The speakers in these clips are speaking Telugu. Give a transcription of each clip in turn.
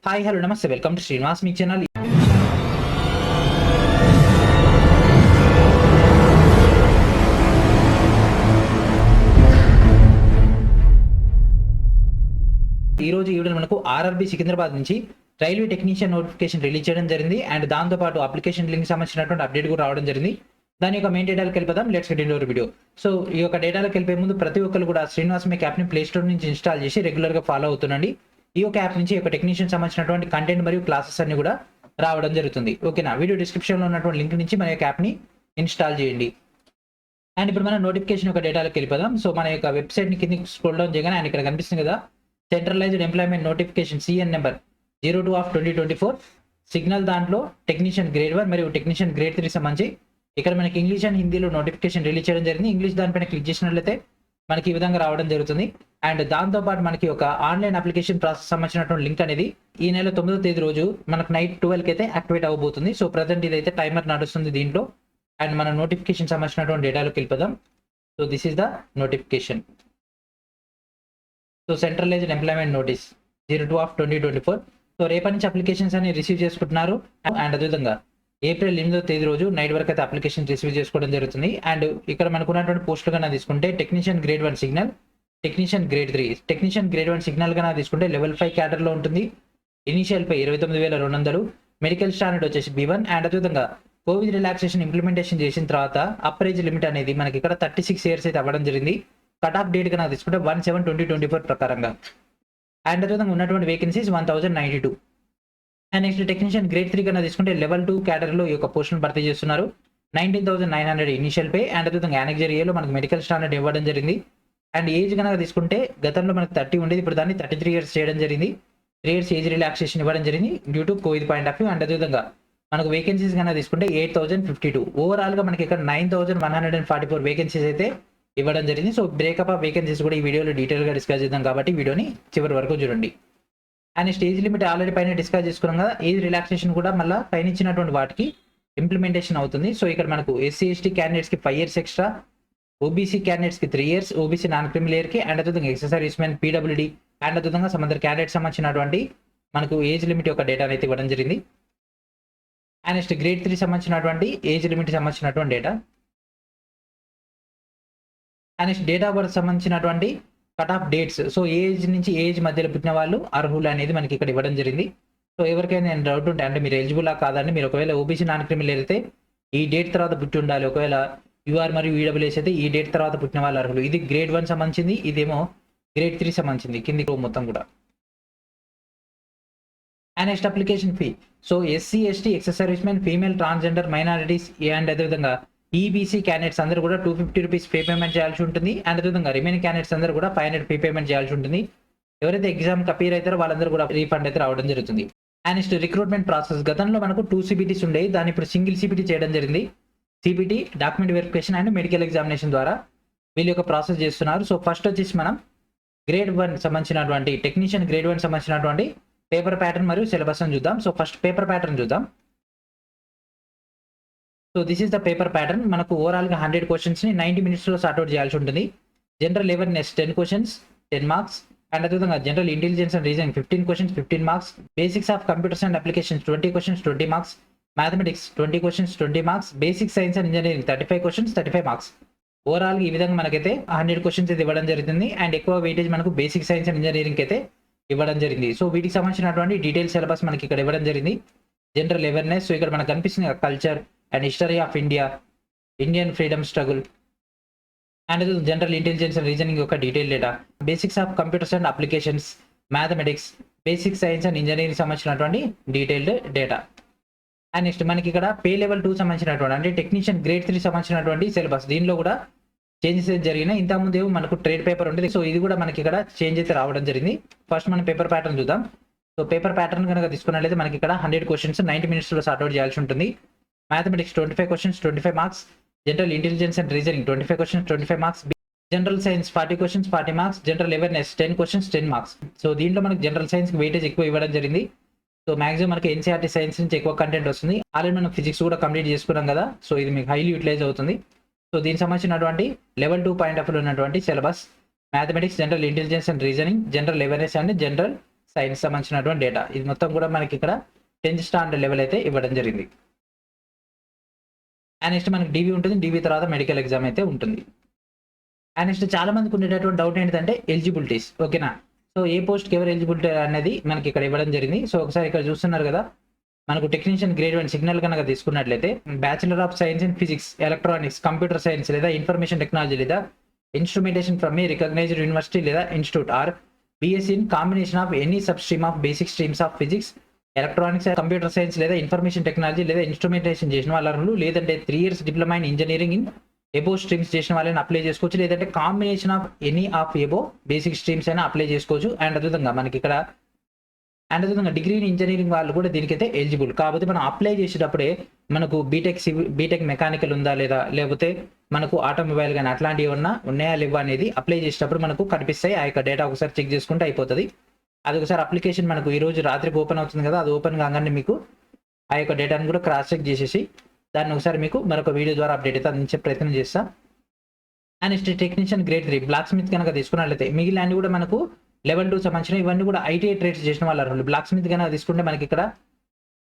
హాయ్ హలో నమస్తే welcome to Srinivas me channel. ఈ రోజు ఈవిడ మనకు ఆర్ఆర్బీ సికింద్రాబాద్ నుంచి రైల్వే టెక్నీషియన్ నోటిఫికేషన్ రిలీజ్ చేయడం జరిగింది. అండ్ దాంతో పాటు అప్లికేషన్ లింక్ సంబంధించినటువంటి అప్డేట్ కూడా రావడం జరిగింది. దాని యొక్క మెయిన్ డేటాలకు వెళ్ళిపోదాం. Let's get into video. So ఈ యొక్క డేటాలకు వెళ్ళే ముందు ప్రతి ఒక్కరు కూడా శ్రీనివాస్ మేక్ యాప్ని ప్లే స్టోర్ నుంచి ఇన్స్టాల్ చేసి రెగ్యులర్గా ఫాలో అవుతుండండి. ఈ యొక్క యాప్ నుంచి ఈ యొక్క టెక్నీషియన్ సంబంధించినటువంటి కంటెంట్ మరియు క్లాసెస్ అన్ని కూడా రావడం జరుగుతుంది. ఓకేనా, వీడియో డిస్క్రిప్షన్లో ఉన్నటువంటి లింక్ నుంచి మన యొక్క యాప్ని ఇన్స్టాల్ చేయండి. అండ్ ఇప్పుడు మనం నోటిఫికేషన్ యొక్క డేటాలకు వెళ్ళిపోదాం. సో మన యొక్క వెబ్సైట్ని కిందకి స్క్రోల్ డౌన్ చేయగానే అండ్ ఇక్కడ కనిపిస్తుంది కదా, centralised employment notification CEN number 02/2024 signal. దాంట్లో టెక్నీషియన్ గ్రేడ్ 1 మరియు టెక్నీషియన్ గ్రేడ్ 3 సంబంధించి ఇక్కడ మనకి ఇంగ్లీష్ అండ్ హిందీలో నోటిఫికేషన్ రిలీజ్ చేయడం జరిగింది. ఇంగ్లీష్ దానిపైన క్లిక్ చేసినట్లయితే మనకి ఈ విధంగా రావడం జరుగుతుంది. అండ్ దాంతోపాటు మనకి ఒక ఆన్లైన్ అప్లికేషన్ ప్రాసెస్ సంబంధించినటువంటి లింక్ అనేది ఈ నెల 9వ తేదీ రోజు మనకు నైట్ 12కి అయితే యాక్టివేట్ అవ్వబోతుంది. సో ప్రజెంట్ ఇదైతే టైమర్ నడుస్తుంది దీంట్లో. అండ్ మన నోటిఫికేషన్ సంబంధించినటువంటి డేటాలోకి వెళ్ళిపోదాం. So this is the notification. So centralised employment notice 02/2024. So రేపటి నుంచి అప్లికేషన్స్ అని రిసీవ్ చేసుకుంటున్నారు. అండ్ అదేవిధంగా ఏప్రిల్ 8వ తేదీ రోజు నైట్ వరకు అయితే అప్లికేషన్ రిసీవ్ చేసుకోవడం జరుగుతుంది. అండ్ ఇక్కడ మనకు ఉన్నటువంటి పోస్టులు కన్నా తీసుకుంటే technician grade 1 signal, technician grade 3. Technician grade 1 signal కన్నా తీసుకుంటే లెవెల్ 5 క్యాడర్లో ఉంటుంది. ఇనిషియల్ పై 29,200, మెడికల్ స్టాండర్డ్ వచ్చేసి B1. అండ్ అదేవిధంగా కోవిడ్ రిలాక్సేషన్ ఇంప్లిమెంటేషన్ చేసిన తర్వాత అప్పర్ ఏజ్ లిమిట్ అనేది మనకి ఇక్కడ 36 ఇయర్స్ అయితే అవ్వడం జరిగింది. కట్ ఆఫ్ డేట్ కన్నా తీసుకుంటే 1/7/2024 ప్రకారంగా. అండ్ అదేవిధంగా ఉన్నటువంటి vacancies 1092. And next technician grade 3 కన్నా తీసుకుంటే లెవెల్ 2 క్యాడర్లో ఈ యొక్క పోస్టులను భర్తీ చేస్తున్నారు. 19,900 ఇనిషియల్ పే. అండ్ అదేవిధంగా యానెక్జర్ ఏలో మనకి మెడికల్ స్టాండర్డ్ ఇవ్వడం జరిగింది. అండ్ ఏజ్ కనుక తీసుకుంటే గతంలో మనకి 30 ఉండేది, ఇప్పుడు దాన్ని 33 ఇయర్స్ చేయడం జరిగింది. 3 ఇయర్స్ ఏజ్ రిలాక్సేషన్ ఇవ్వడం జరిగింది due to Covid point of view. And అదేవిధంగా మనకు వేకెన్సీస్ కన్నా తీసుకుంటే 8,052. ఓవరాల్గా మనకి ఇక్కడ 9,144 వేకెన్సీస్ అయితే ఇవ్వడం జరిగింది. సో బ్రేకప్ ఆఫ్ వేకెన్సీస్ కూడా ఈ వీడియోలో డీటెయిల్గా డిస్కస్ చేద్దాం కాబట్టి వీడియోని చివరి వరకు చూడండి. అండ్ స్టేజ్ లిమిట్ ఆల్రెడీ పైన డిస్కస్ చేసుకున్నాం కదా, ఏజ్ రిలాక్సేషన్ కూడా మళ్ళీ పైన ఇచ్చినటువంటి వాటికి ఇంప్లిమెంటేషన్ అవుతుంది. సో ఇక్కడ మనకు SC ST క్యాండిడేట్స్కి 5 ఇయర్స్ ఎక్స్ట్రా, ఓబీసీ క్యాండిడేట్స్కి 3 ఇయర్స్, ఓబీసీ నాన్ క్రిమినల్ ఇయర్కి, అండ్ అదేవిధంగా ఎక్సర్సైజ్ మెన్ PWD అండ్ అదేవిధంగా సమందర్ క్యాండిడేట్స్ సంబంధించినటువంటి మనకు ఏజ్ లిమిట్ యొక్క డేటా అయితే ఇవ్వడం జరిగింది. అండ్ నెక్స్ట్ గ్రేడ్ 3 సంబంధించినటువంటి ఏజ్ లిమిట్ సంబంధించినటువంటి data. And next date of birth సంబంధించినటువంటి cut off dates. So age నుంచి ఏజ్ మధ్యలో పుట్టిన వాళ్ళు అర్హులు అనేది మనకి ఇక్కడ ఇవ్వడం జరిగింది. సో ఎవరికైనా డౌట్ ఉంటే అంటే మీరు ఎలిజిబుల్ కాదండి, మీరు ఒకవేళ ఓబీసీ నాన్ క్రిమినల్ అయితే ఈ డేట్ తర్వాత పుట్టి ఉండాలి, ఒకవేళ యూఆర్ మరియు ఈడబ్ల్యూఎస్ అయితే ఈ డేట్ తర్వాత పుట్టిన వాళ్ళు అర్హులు. ఇది గ్రేడ్ 1 సంబంధించింది, ఇదేమో గ్రేడ్ 3 సంబంధించింది కింది మొత్తం కూడా. And next application fee. So SC ST ex service men, female, transgender, minorities and అదేవిధంగా EBC క్యాండిడేట్స్ అందరూ కూడా 250 రూపీస్ పే పేమెంట్ చేయాల్సి ఉంటుంది. అండ్ అదేవిధంగా రిమైనింగ్ క్యాండిడేట్స్ అందరూ కూడా 500 పే పేమెంట్ చేయాల్సి ఉంటుంది. ఎవరైతే ఎగ్జామ్కి అపీర్ అవుతారో వాళ్ళందరూ కూడా రీఫండ్ అయితే రావడం జరుగుతుంది. And next recruitment process. గతంలో మనకు 2 CPTs ఉండేవి, దాన్ని ఇప్పుడు సింగిల్ CPT చేయడం జరిగింది. CPT document verification and medical examination ద్వారా వీళ్ళ యొక్క ప్రాసెస్ చేస్తున్నారు. సో ఫస్ట్ వచ్చేసి మనం గ్రేడ్ 1 సంబంధించినటువంటి టెక్నీషియన్ గ్రేడ్ 1 సంబంధించినటువంటి పేపర్ ప్యాటర్న్ మరియు సిలబస్ అని చూద్దాం. సో ఫస్ట్ పేపర్ ప్యాటర్న్ చూద్దాం. So this is the paper pattern. మనకు ఓవరాల్గా 100 క్వశ్చన్స్ని 90 మినిట్స్లో సార్ట్అవుట్ చేయాల్సి ఉంటుంది. General awareness 10 questions 10 marks. And అదేవిధంగా general intelligence and reasoning 15 questions 15 marks. Basics of computers and applications 20 questions 20 marks. Mathematics 20 questions 20 marks. Basic science and engineering 35 questions 35 marks. ఓవరాల్గా ఈ విధంగా మనకైతే 100 క్వశ్చన్స్ అయితే ఇవ్వడం జరుగుతుంది. అండ్ ఎక్కువ వెయిటేజ్ మనకు బేసిక్ సైన్స్ అండ్ ఇంజనీరింగ్ అయితే ఇవ్వడం జరిగింది. సో వీటికి సంబంధించినటువంటి డీటెయిల్ సిలబస్ మనకి ఇక్కడ ఇవ్వడం జరిగింది. General awareness. సో ఇక్కడ మనకు కనిపిస్తుంది culture and history of India, Indian freedom struggle and general intelligence and reasoning యొక్క detail data, basics of computers and applications, mathematics, basic science and engineering సంబంధించినటువంటి డీటెయిల్డ్ డేటా. అండ్ నెక్స్ట్ మనకి ఇక్కడ పే లెవెల్ 2 సంబంధించినటువంటి అంటే టెక్నీషియన్ గ్రేడ్ 3 సంబంధించినటువంటి సిలబస్. దీనిలో కూడా చేంజెస్ అయితే జరిగినాయి. ఇంతకుముందు ఏమో మనకు ట్రేడ్ పేపర్ ఉంటుంది, సో ఇది కూడా మనకి ఇక్కడ చేంజ్ అయితే రావడం జరిగింది. ఫస్ట్ మనం పేపర్ ప్యాటర్న్ చూద్దాం. సో పేపర్ ప్యాటర్న్ కనుక తీసుకున్నట్లయితే మనకి ఇక్కడ 100 క్వశ్చన్స్ 90 మినిట్స్లో సార్ట్అవుట్ చేయాల్సి ఉంటుంది. Mathematics 25 questions 25 marks. General intelligence and reasoning 25 questions 25 marks. General science 40 questions 40 marks. General awareness 10 questions 10 marks. So దీంట్లో మనకి జనరల్ సైన్స్కి వెయిటేజ్ ఎక్కువ ఇవ్వడం జరిగింది. సో మాక్సిమం మనకి NCERT సైన్స్ నుంచి ఎక్కువ కంటెంట్ వస్తుంది. ఆల్రెడీ మనం ఫిజిక్స్ కూడా కంప్లీట్ చేసుకున్నాం కదా, సో ఇది మీకు హైలీ యూటిలైజ్ అవుతుంది. సో దీనికి సంబంధించినటువంటి లెవెల్ 2 పాయింట్ ఆఫ్ ఉన్నటువంటి syllabus mathematics, general intelligence and reasoning, general awareness and general science సంబంధించినటువంటి డేటా. ఇది మొత్తం కూడా మనకి ఇక్కడ 10th స్టాండర్డ్ లెవెల్ అయితే ఇవ్వడం జరిగింది. అండ్ నెక్స్ట్ మనకి డీవీ ఉంటుంది. డీవీ తర్వాత మెడికల్ ఎగ్జామ్ అయితే ఉంటుంది. అండ్ నెక్స్ట్ చాలా మందికి ఉండేటటువంటి డౌట్ ఏంటంటే ఎలిజిబిలిటీస్. ఓకేనా? సో ఏ పోస్ట్కి ఎవరు ఎలిజిబిలిటీ అనేది మనకి ఇక్కడ ఇవ్వడం జరిగింది. సో ఒకసారి ఇక్కడ చూస్తున్నారు కదా, మనకు టెక్నీషియన్ గ్రేడ్ 1 సిగ్నల్ కనుక తీసుకున్నట్లయితే bachelor of science in physics, electronics, computer science లేదా ఇన్ఫర్మేషన్ టెక్నాలజీ లేదా instrumentation from a recognized university లేదా institute or BSc in combination of any sub stream of basic streams of physics, electronics, computer science లేదా ఇన్ఫర్మేషన్ టెక్నాలజీ లేదా ఇన్స్ట్రుమెంటేషన్ చేసిన వాళ్ళు, లేదంటే 3 years diploma in engineering in above streams చేసిన వాళ్ళని అప్లై చేసుకోవచ్చు, లేదంటే combination of any of above basic streams అయినా అప్లై చేసుకోవచ్చు. అండ్ అదేవిధంగా మనకి ఇక్కడ డిగ్రీ ఇన్ ఇంజనీరింగ్ వాళ్ళు కూడా దీనికైతే ఎలిజిబుల్. కాకపోతే మనం అప్లై చేసేటప్పుడే మనకు బీటెక్ మెకానికల్ ఉందా లేదా, లేకపోతే మనకు ఆటోమొబైల్ కానీ అట్లాంటివి ఉన్నాయా లేవా అనేది అప్లై చేసేటప్పుడు మనకు కనిపిస్తాయి. ఆ యొక్క డేటా ఒకసారి చెక్ చేసుకుంటే అయిపోతుంది. అది ఒకసారి అప్లికేషన్ మనకు ఈ రోజు రాత్రికి ఓపెన్ అవుతుంది కదా, అది ఓపెన్ కాగానే మీకు ఆ యొక్క డేటాను కూడా క్రాస్ చెక్ చేసేసి దాన్ని ఒకసారి మీకు మరొక వీడియో ద్వారా అప్డేట్ అయితే అందించే ప్రయత్నం చేస్తా. And next technician grade 3 blacksmith కనుక తీసుకున్నట్లయితే మిగిలిన కూడా మనకు లెవెల్ 2 సంబంధించిన ఇవన్నీ కూడా ఐటీఐ ట్రేడ్స్ చేసిన వాళ్ళు. బ్లాక్ స్మిత్ కనుక తీసుకుంటే మనకి ఇక్కడ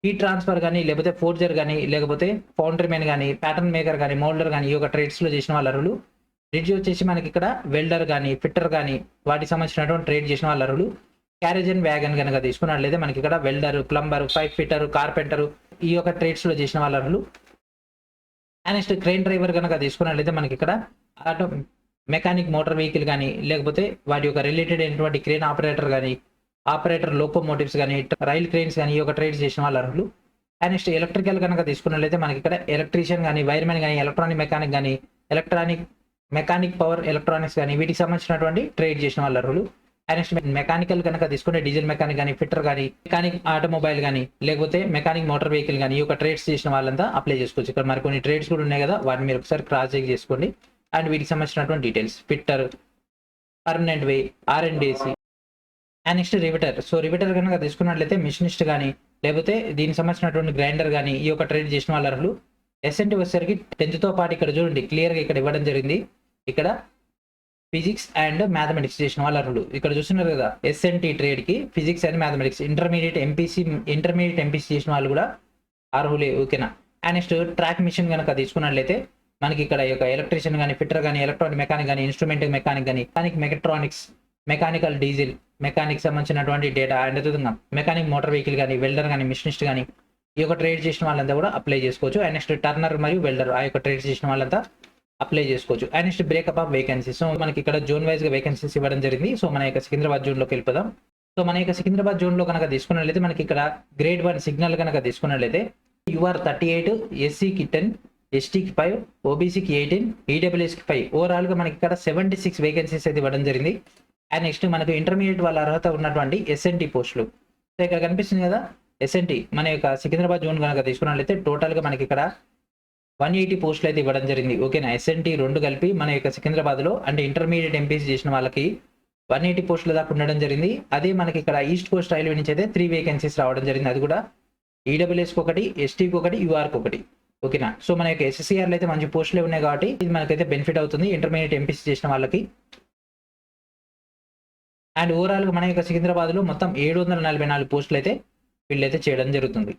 హీట్ ట్రాన్స్ఫర్ కానీ, లేకపోతే ఫోర్జర్ కానీ, లేకపోతే ఫౌండరీ మ్యాన్ కానీ, ప్యాటర్న్ మేకర్ కానీ, మోల్డర్ కానీ ఈ యొక్క ట్రేడ్స్లో చేసిన వాళ్ళు. బ్రిడ్జ్ వచ్చేసి మనకి ఇక్కడ వెల్డర్ కానీ, ఫిట్టర్ కానీ వాటికి సంబంధించినటువంటి ట్రేడ్ చేసిన వాళ్ళు. క్యారేజ్ అండ్ వ్యాగన్ కనుక తీసుకున్నట్లయితే మనకి ఇక్కడ welder, plumber, pipe fitter, carpenter ఈ యొక్క ట్రేడ్స్లో చేసిన వాళ్ళు. అండ్ నెక్స్ట్ క్రెయిన్ డ్రైవర్ కనుక తీసుకున్నట్లయితే మనకి ఇక్కడ ఆటో మెకానిక్ మోటార్ వెహికల్ కానీ, లేకపోతే వాటి యొక్క రిలేటెడ్ అయినటువంటి క్రేన్ ఆపరేటర్ కానీ, ఆపరేటర్ లోకోమోటివ్స్ కానీ, రైల్ క్రెయిన్స్ కానీ ఈ యొక్క ట్రేడ్స్ చేసిన వాళ్ళు. అండ్ నెక్స్ట్ ఎలక్ట్రికల్ కనుక తీసుకున్నట్లయితే మనకి ఇక్కడ ఎలక్ట్రీషియన్ కానీ, వైర్మెన్ కానీ, ఎలక్ట్రానిక్ మెకానిక్ కానీ, మెకానిక్ పవర్ ఎలక్ట్రానిక్స్ కానీ వీటికి సంబంధించినటువంటి ట్రేడ్ చేసిన వాళ్ళు. అండ్ నెక్స్ట్ మెకానికల్ కనుక తీసుకుంటే డీజిల్ మెకానిక్ కానీ, ఫిట్టర్ కానీ, మెకానిక్ ఆటోమొబైల్ కానీ, లేకపోతే మెకానిక్ మోటార్ వెహికల్ కానీ ఈ యొక్క ట్రేడ్స్ చేసిన వాళ్ళంతా అప్లై చేసుకోవచ్చు. ఇక్కడ మరి కొన్ని ట్రేడ్స్ కూడా ఉన్నాయి కదా, వాటిని మీరు ఒకసారి క్రాస్ చెక్ చేసుకోండి. అండ్ వీటికి సంబంధించినటువంటి details fitter, permanent way, R and AC. And next riveter. So riveter కనుక తీసుకున్నట్లయితే మిషనిస్ట్ కానీ, లేకపోతే దీనికి సంబంధించినటువంటి గ్రైండర్ కానీ ఈ యొక్క ట్రేడ్ చేసిన వాళ్ళు. ఎస్ఎన్టీ వచ్చేసరికి 10th పాటు ఇక్కడ చూడండి క్లియర్గా ఇక్కడ ఇవ్వడం జరిగింది. ఇక్కడ ఫిజిక్స్ అండ్ మ్యాథమెటిక్స్ చేసిన వాళ్ళు ఇక్కడ చూస్తున్నారు కదా, ఎస్ఎన్టీ ట్రేడ్కి physics and mathematics intermediate MPC చేసిన వాళ్ళు కూడా అర్హులే. ఓకేనా? అండ్ నెక్స్ట్ ట్రాక్ మిషన్ కనుక తీసుకున్నట్లయితే మనకి ఇక్కడ యొక్క ఎలక్ట్రీషియన్ కానీ, ఫిట్టర్ కానీ, ఎలక్ట్రానిక్ మెకానిక్ కానీ, ఇన్స్ట్రుమెంట్ మెకానిక్ కానీ, మెకాట్రానిక్స్, మెకానికల్ డీజిల్ మెకానిక్ సంబంధించినటువంటి డేటా, అండ్ అదేవిధంగా మెకానిక్ మోటార్ వెహికల్ కానీ, వెల్డర్ కానీ, మిషనిస్ట్ కానీ ఈ యొక్క ట్రేడ్ చేసిన వాళ్ళంతా కూడా అప్లై చేసుకోవచ్చు. అండ్ నెక్స్ట్ టర్నర్ మరియు వెల్డర్ ఆ యొక్క ట్రేడ్ చేసిన వాళ్ళంతా అప్లై చేసుకోవచ్చు. And next breakup of vacancies. So మనకి ఇక్కడ జోన్ వైజ్ గా వేకెన్సీస్ ఇవ్వడం జరిగింది. సో మన యొక్క సికింద్రాబాద్ జోన్ లోకి వెళ్ళిపోదాం. సో మన యొక్క సికింద్రాబాద్ జోన్ లో కనుక తీసుకున్నట్లయితే మనకి ఇక్కడ గ్రేడ్ 1 సిగ్నల్ కనుక తీసుకున్నట్లయితే యూఆర్ 38, ఎస్సీకి 10, ఎస్టీకి 5, ఓబీసీకి 18, ఈడబ్ల్యూఎస్కి 5 ఓవరాల్ గా మనకి ఇక్కడ 76 వేకెన్సీస్ అయితే ఇవ్వడం జరిగింది. అండ్ నెక్స్ట్ మనకు ఇంటర్మీడియట్ వాళ్ళ అర్హత ఉన్నటువంటి ఎస్ఎన్టీ పోస్టులు. సో ఇక్కడ కనిపిస్తుంది కదా ఎస్ఎన్టీ మన యొక్క సికింద్రాబాద్ జోన్ కనుక తీసుకున్నట్లయితే టోటల్ గా మనకి ఇక్కడ 180 పోస్టులు అయితే ఇవ్వడం జరిగింది. ఓకేనా? ఎస్ఎన్టీ 2 కలిపి మన యొక్క సికింద్రాబాద్ లో అంటే ఇంటర్మీడియట్ ఎంపీసీ చేసిన వాళ్ళకి 180 పోస్టుల దాకా ఉండడం జరిగింది. అదే మనకి ఇక్కడ ఈస్ట్ కోస్ట్ రైల్వే నుంచి అయితే 3 వేకెన్సీస్ రావడం జరిగింది. అది కూడా ఈడబ్ల్యూఎస్కి 1, ఎస్టీకి 1, యూఆర్కి 1. ఓకేనా? సో మన యొక్క ఎస్ఎస్సీఆర్లో అయితే మంచి పోస్టులే ఉన్నాయి కాబట్టి ఇది మనకైతే బెనిఫిట్ అవుతుంది ఇంటర్మీడియట్ ఎంపీసీ చేసిన వాళ్ళకి. అండ్ ఓవరాల్ గా మన యొక్క సికింద్రాబాద్ లో మొత్తం 744 పోస్టులు అయితే వీళ్ళైతే చేయడం జరుగుతుంది.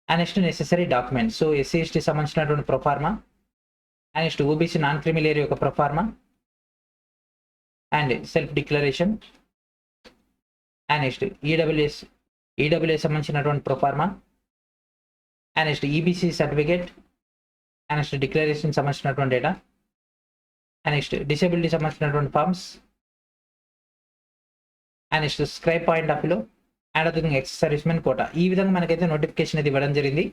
And next necessary documents. So SC ST సంబంధించినటువంటి proforma, and next OBC non creamy layer యొక్క proforma, and self declaration, and next EWS సంబంధించినటువంటి proforma, and next EBC certificate, and next declaration సంబంధించినటువంటి డేటా, అండ్ నెక్స్ట్ డిసేబిలిటీ సంబంధించినటువంటి forms, and next scribe point of లో, అండ్ అదేవిధంగా ఎక్స్ సర్వీస్మెన్ కోటా. ఈ విధంగా మనకైతే నోటిఫికేషన్ అయితే ఇవ్వడం జరిగింది.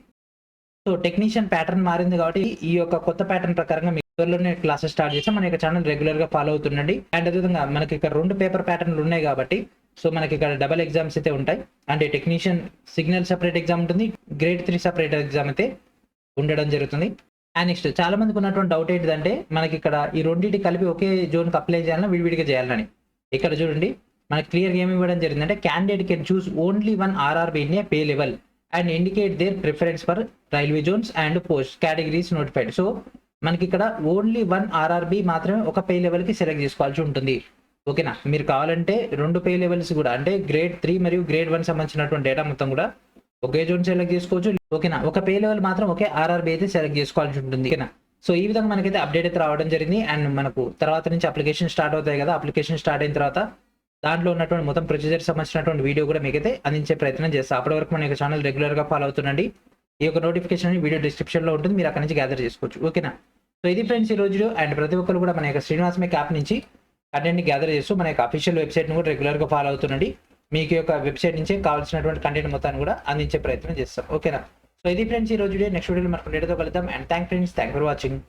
సో టెక్నీషియన్ ప్యాటర్న్ మారింది కాబట్టి ఈ యొక్క కొత్త ప్యాటర్న్ ప్రకారంగా మీ త్వరలోనే క్లాసెస్ స్టార్ట్ చేస్తాం. మన యొక్క ఛానల్ రెగ్యులర్ గా ఫాలో అవుతుండండి. అండ్ అదేవిధంగా మనకి ఇక్కడ 2 పేపర్ ప్యాటర్న్లు ఉన్నాయి కాబట్టి సో మనకి ఇక్కడ డబల్ ఎగ్జామ్స్ అయితే ఉంటాయి. అంటే టెక్నీషియన్ సిగ్నల్ సెపరేట్ ఎగ్జామ్ ఉంటుంది, గ్రేడ్ 3 సెపరేట్ ఎగ్జామ్ అయితే ఉండడం జరుగుతుంది. అండ్ నెక్స్ట్ చాలా మందికి ఉన్నటువంటి డౌట్ ఏంటిదంటే మనకి ఇక్కడ ఈ రెండింటి కలిపి ఒకే జోన్కి అప్లై చేయాలని విడివిడిగా చేయాలని. ఇక్కడ చూడండి మనకి క్లియర్గా ఏమి ఇవ్వడం జరిగిందంటే candidate can choose only 1 RRB in a pay level and indicate their preference for railway zones and post categories notified. So మనకి ఇక్కడ ఓన్లీ 1 RRB మాత్రమే ఒక పే లెవెల్ కి సెలెక్ట్ చేసుకోవాల్సి ఉంటుంది. ఓకేనా. మీరు కావాలంటే 2 పే లెవెల్స్ కూడా అంటే గ్రేడ్ 3 మరియు గ్రేడ్ 1 సంబంధించినటువంటి డేటా మొత్తం కూడా ఒకే జోన్ సెలెక్ట్ చేసుకోవచ్చు. ఓకేనా. ఒక పే లెవెల్ మాత్రం ఒకే ఆర్ఆర్బీ అయితే సెలెక్ట్ చేసుకోవాల్సి ఉంటుంది. ఓకేనా. సో ఈ విధంగా మనకైతే అప్డేట్ అయితే రావడం జరిగింది. అండ్ మనకు తర్వాత నుంచి అప్లికేషన్ స్టార్ట్ అవుతాయి కదా. అప్లికేషన్ స్టార్ట్ అయిన తర్వాత దాంట్లో ఉన్నటువంటి మొత్తం ప్రొసీజర్ సంబంధించినటువంటి వీడియో కూడా మీకైతే అందించే ప్రయత్నం చేస్తాను. అప్పటి వరకు మన యొక్క ఛానల్ రెగ్యులర్గా ఫాలో అవుతుండండి. ఈ యొక్క నోటిఫికేషన్ వీడియో డిస్క్రిప్షన్లో ఉంటుంది, మీరు అక్కడ నుంచి గ్యాదర్ చేసుకోవచ్చు. ఓకేనా. సో ఇది ఫ్రెండ్స్ ఈ రోజు. అండ్ ప్రతి ఒక్కరు కూడా మన యొక్క శ్రీనివాస్ మేక్ యాప్ నుంచి కంటెంట్ని గ్యాదర్ చేస్తూ మన యొక్క అఫీషియల్ వెబ్సైట్ని కూడా రెగ్యులర్గా ఫాలో అవుతుండండి. మీకు యొక్క వెబ్సైట్ నుంచే కావాల్సినటువంటి కంటెంట్ మొత్తాన్ని కూడా అందించే ప్రయత్నం చేస్తాం. ఓకేనా. సో ఇది ఫ్రెండ్స్ ఈ రోజు. నెక్స్ట్ వీడియోలో మనకు డేటాతో కలుద్దాం. And thank for watching.